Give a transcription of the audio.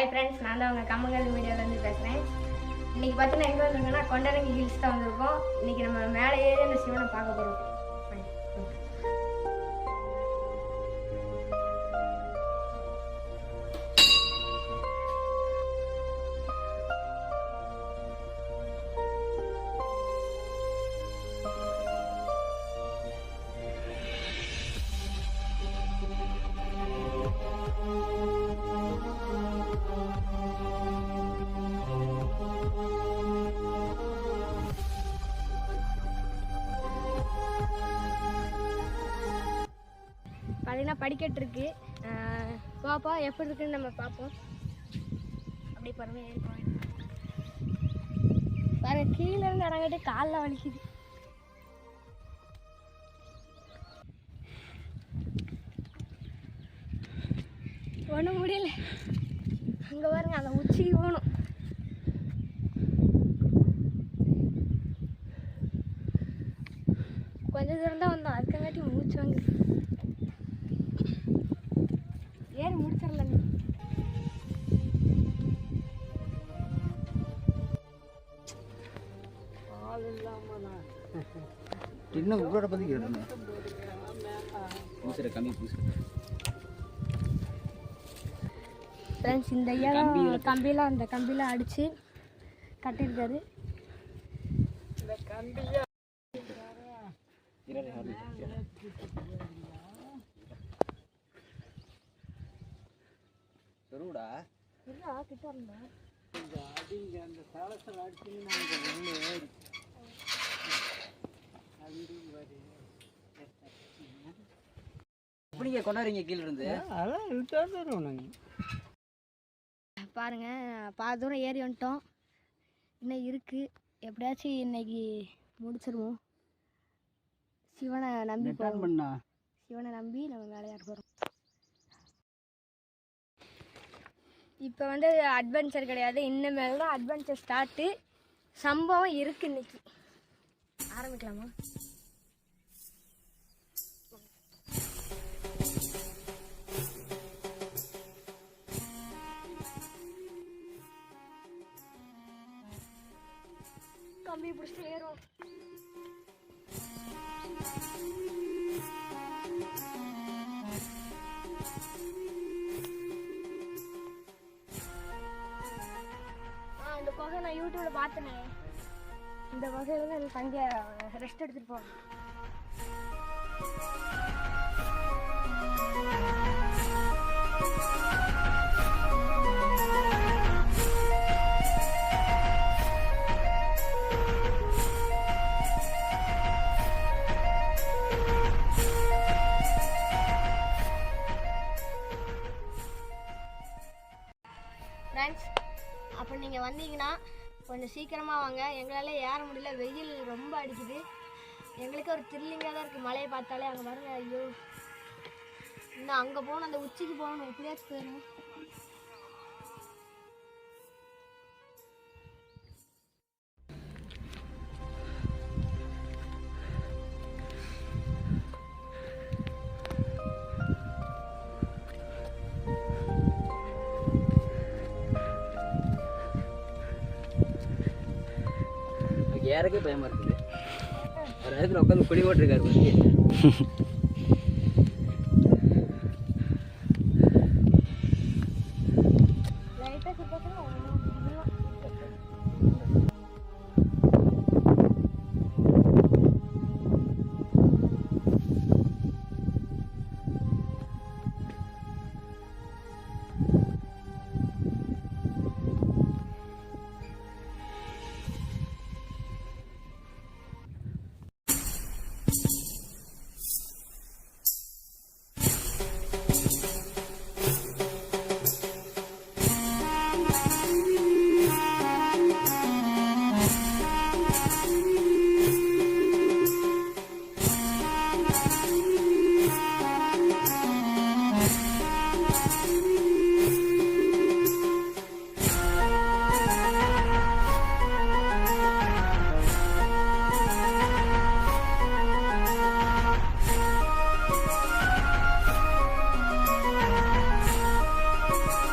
Hi friends, நான் தான் உங்கள் கம்மங்கல் மீடியாவிலேருந்து பேசுகிறேன். இன்றைக்கி பார்த்தீங்கன்னா எங்கே வந்திருக்கோன்னா கொண்டரங்கி ஹில்ஸ் தான் வந்திருக்கோம். இன்றைக்கி நம்ம மேலே ஏறி அந்த சிவனை பார்க்க போகிறோம். பார்த்தீங்கன்னா படிக்கட்டு இருக்கு. பாப்பா எப்படி இருக்குன்னு நம்ம பார்ப்போம். அப்படி பாருங்க, பாருங்க கீழே இருந்து இறங்கிட்டு காலில் வலிக்குது. ஒன்றும் முடியல. அங்கே பாருங்க, அந்த உச்சிக்கு போகணும். கொஞ்சம் தூரம் தான் வந்தோம், அதுக்காட்டி மூச்சு வாங்குது. ஏறி முடிச்சிடல. இன்னும் உங்களோட பற்றி கேட்டேன். பூசுற கம்மி பூசுற ஃப்ரெண்ட்ஸ், இந்த ஐயா கம்பியெலாம் அந்த கம்பியெலாம் அடித்து கட்டியிருக்காரு. இந்த கம்பியை சொல்லுடா கிட்ட இருந்தா அந்த சாலத்தில் அடிச்சுன்னு எப்படிங்க கொண்டாடுறீங்க கீழே இருந்து? அதான் பாருங்க, பாதி தூரம் ஏறி வந்துட்டோம். இன்னும் இருக்குது. எப்படியாச்சும் இன்னைக்கு முடிச்சிருவோம். சிவனை நம்பி பண்ணா சிவனை நம்பி நம்ம வேலையாட போகிறோம். இப்போ வந்து அட்வென்ச்சர் கிடையாது, இன்னமேல் தான் அட்வென்ச்சர் ஸ்டார்ட்டு. சம்பவம் இருக்குது இன்னைக்கு. ஆரம்பிக்கலாமா? கம்பி பிடிச்சிட்டு ஏறும். இந்த பகை நான் யூடியூப்ல பார்த்தேனே. இந்த வகையில தான் எனக்கு அங்கே ரெஸ்ட் எடுத்துட்டு போவேன். ஃப்ரெண்ட்ஸ், அப்போ நீங்கள் வந்தீங்கன்னா கொஞ்சம் சீக்கிரமாக வாங்க. எங்களால் ஏற முடியல, வெயில் ரொம்ப அடிக்குது. எங்களுக்கு ஒரு த்ரில்லிங்காக தான் இருக்குது மழையை பார்த்தாலே. அங்கே பாருங்க, ஐயோ இன்னும் அங்கே போகணும், அந்த உச்சிக்கு போகணும். எப்படியாச்சும் போயிடணும். ஏறக்கே பயமா இருக்குது. ஒரு இடத்துல உட்காந்து குழி ஓட்டிருக்காரு.